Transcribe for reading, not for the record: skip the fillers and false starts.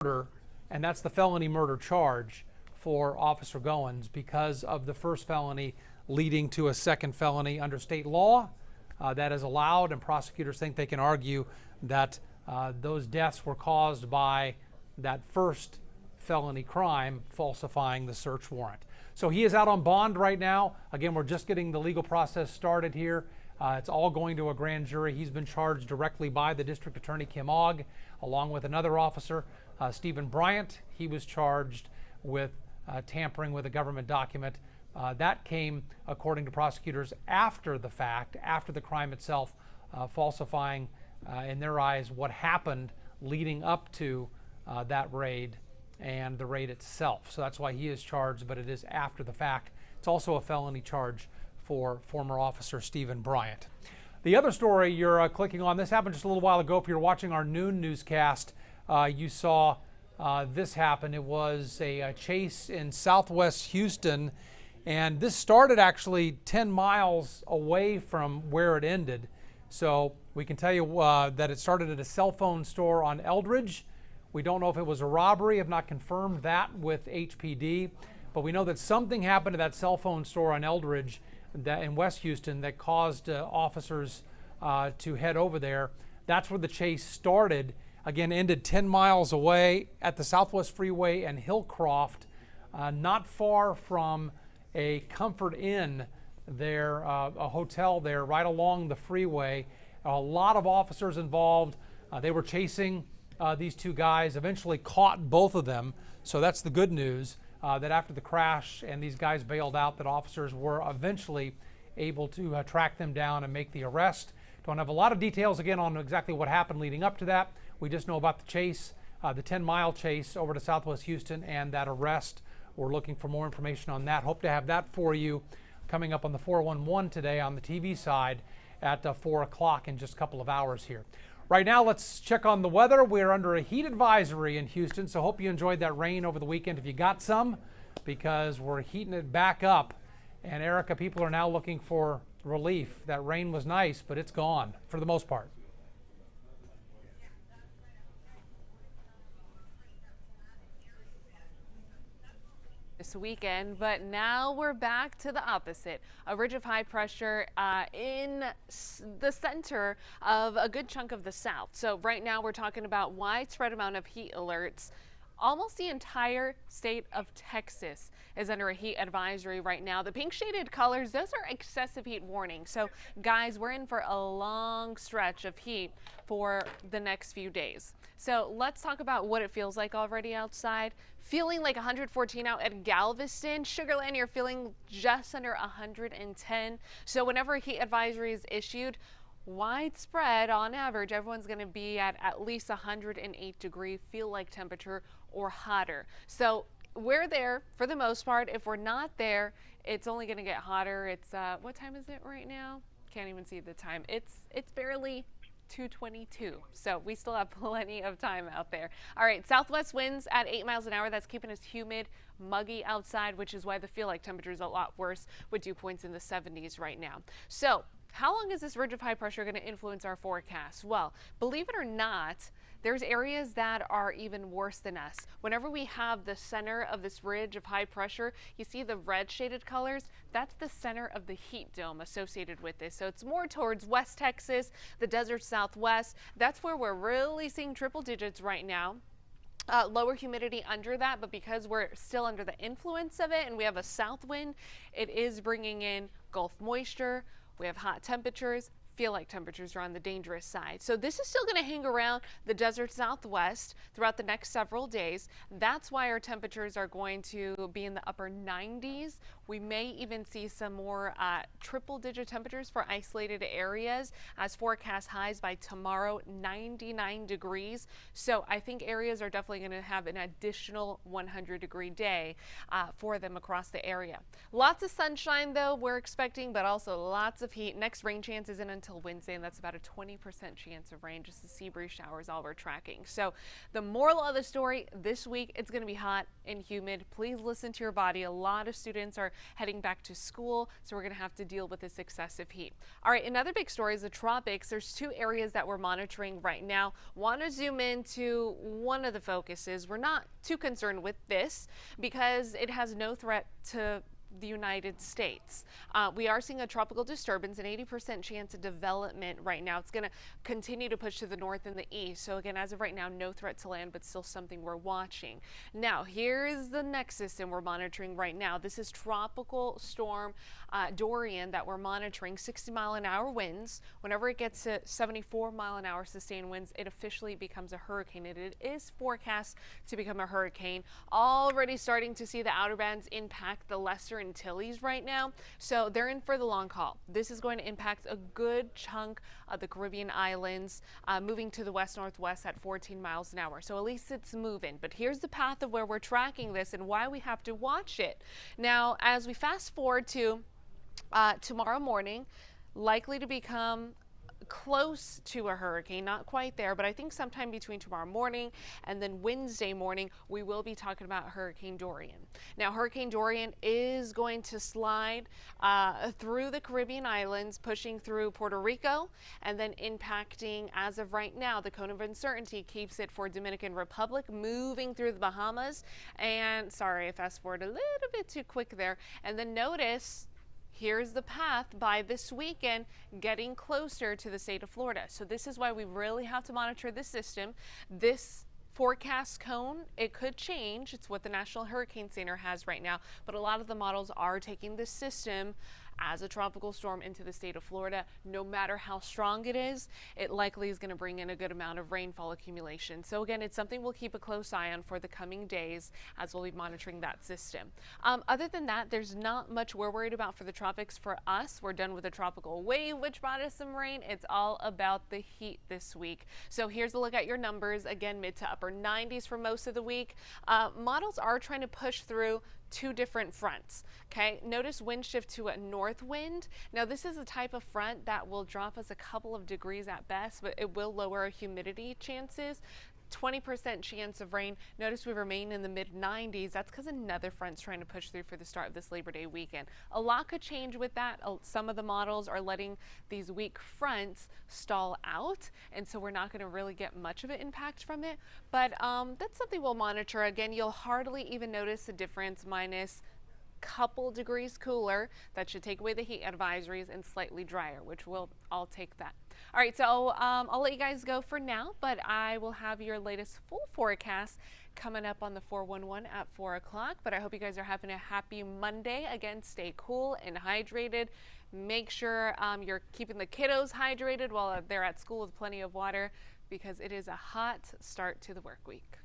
murder, and that's the felony murder charge for Officer Goines because of the first felony leading to a second felony under state law. That is allowed, and prosecutors think they can argue that those deaths were caused by that first felony crime, falsifying the search warrant. So he is out on bond right now. Again, we're just getting the legal process started here. It's all going to a grand jury. He's been charged directly by the district attorney, Kim Ogg, along with another officer, Stephen Bryant. He was charged with tampering with a government document. That came, according to prosecutors, after the fact, after the crime itself, falsifying, in their eyes, what happened leading up to that raid and the raid itself. So that's why he is charged, but it is after the fact. It's also a felony charge for former officer Stephen Bryant. The other story you're clicking on, this happened just a little while ago. If you're watching our noon newscast, you saw this happen. It was a chase in southwest Houston, and this started actually 10 miles away from where it ended. So we can tell you that it started at a cell phone store on Eldridge. We don't know if it was a robbery, have not confirmed that with HPD, but we know that something happened to that cell phone store on Eldridge in West Houston that caused officers to head over there. That's where the chase started. Again, ended 10 miles away at the Southwest Freeway and Hillcroft, not far from a Comfort Inn there, a hotel there right along the freeway. A lot of officers involved. They were chasing these two guys, eventually caught both of them. So that's the good news, that after the crash and these guys bailed out, that officers were eventually able to track them down and make the arrest. Don't have a lot of details again on exactly what happened leading up to that. We just know about the chase, the 10-mile chase over to Southwest Houston, and that arrest. We're looking for more information on that. Hope to have that for you coming up on the 411 today on the TV side at 4 o'clock in just a couple of hours here. Right now, let's check on the weather. We're under a heat advisory in Houston, so hope you enjoyed that rain over the weekend if you got some, because we're heating it back up. And Erica, people are now looking for relief. That rain was nice, but it's gone for the most part. This weekend, but now we're back to the opposite. A ridge of high pressure in the center of a good chunk of the south. So right now we're talking about widespread amount of heat alerts. Almost the entire state of Texas is under a heat advisory right now. The pink shaded colors, those are excessive heat warnings. So guys, we're in for a long stretch of heat for the next few days. So let's talk about what it feels like already outside. Feeling like 114 out at Galveston. Sugar Land, you're feeling just under 110. So whenever a heat advisory is issued, widespread on average, everyone's going to be at least 108 degree feel like temperature or hotter. So we're there for the most part. If we're not there, it's only going to get hotter. It's what time is it right now? Can't even see the time. It's barely 2:22, so we still have plenty of time out there. All right, southwest winds at 8 miles an hour. That's keeping us humid, muggy outside, which is why the feel like temperature is a lot worse with dew points in the 70s right now. So how long is this ridge of high pressure going to influence our forecast? Well, believe it or not, there's areas that are even worse than us. Whenever we have the center of this ridge of high pressure, you see the red shaded colors, that's the center of the heat dome associated with this. So it's more towards West Texas, the desert Southwest. That's where we're really seeing triple digits right now. Lower humidity under that, but because we're still under the influence of it and we have a south wind, it is bringing in Gulf moisture. We have hot temperatures. Feel like temperatures are on the dangerous side. So this is still going to hang around the desert Southwest throughout the next several days. That's why our temperatures are going to be in the upper 90s. We may even see some more triple digit temperatures for isolated areas as forecast highs by tomorrow, 99 degrees. So I think areas are definitely going to have an additional 100-degree day for them across the area. Lots of sunshine though we're expecting, but also lots of heat. Next rain chance isn't until until Wednesday, and that's about a 20% chance of rain. Just the sea breeze showers, all we're tracking. So the moral of the story this week, it's going to be hot and humid. Please listen to your body. A lot of students are heading back to school, so we're going to have to deal with this excessive heat. All right, another big story is the tropics. There's two areas that we're monitoring right now. Want to zoom into one of the focuses. We're not too concerned with this because it has no threat to the United States. We are seeing a tropical disturbance, an 80% chance of development right now. It's going to continue to push to the north and the east. So again, as of right now, no threat to land, but still something we're watching. Now, here's the next system we're monitoring right now. This is Tropical Storm Dorian that we're monitoring. 60-mile-an-hour winds. Whenever it gets to 74-mile-an-hour sustained winds, it officially becomes a hurricane. It is forecast to become a hurricane. Already starting to see the outer bands impact the lesser Antilles right now, so they're in for the long haul. This is going to impact a good chunk of the Caribbean islands, moving to the west-northwest at 14 miles an hour. So at least it's moving. But here's the path of where we're tracking this and why we have to watch it. Now, as we fast forward to tomorrow morning, likely to become close to a hurricane, not quite there, but I think sometime between tomorrow morning and then Wednesday morning, we will be talking about Hurricane Dorian. Now, Hurricane Dorian is going to slide through the Caribbean islands, pushing through Puerto Rico, and then impacting, as of right now, the cone of uncertainty keeps it for Dominican Republic, moving through the Bahamas. And sorry, I fast forward a little bit too quick there. And then notice, here's the path by this weekend, getting closer to the state of Florida. So this is why we really have to monitor this system. This forecast cone, it could change. It's what the National Hurricane Center has right now, but a lot of the models are taking this system as a tropical storm into the state of Florida. No matter how strong it is, it likely is going to bring in a good amount of rainfall accumulation. So again, it's something we'll keep a close eye on for the coming days as we'll be monitoring that system. Other than that, there's not much we're worried about for the tropics. For us, we're done with the tropical wave, which brought us some rain. It's all about the heat this week. So here's a look at your numbers. Again, mid to upper 90s for most of the week. Models are trying to push through two different fronts. Okay, notice wind shift to a north wind. Now this is a type of front that will drop us a couple of degrees at best, but it will lower our humidity chances. 20% chance of rain. Notice we remain in the mid 90s. That's because another front's trying to push through for the start of this Labor Day weekend. A lot could change with that. Some of the models are letting these weak fronts stall out, and so we're not going to really get much of an impact from it. But that's something we'll monitor. Again, you'll hardly even notice a difference, minus couple degrees cooler. That should take away the heat advisories, and slightly drier, which I'll take that. All right, so I'll let you guys go for now, but I will have your latest full forecast coming up on the 411 at 4 o'clock. But I hope you guys are having a happy Monday. Again, stay cool and hydrated. Make sure you're keeping the kiddos hydrated while they're at school with plenty of water, because it is a hot start to the work week.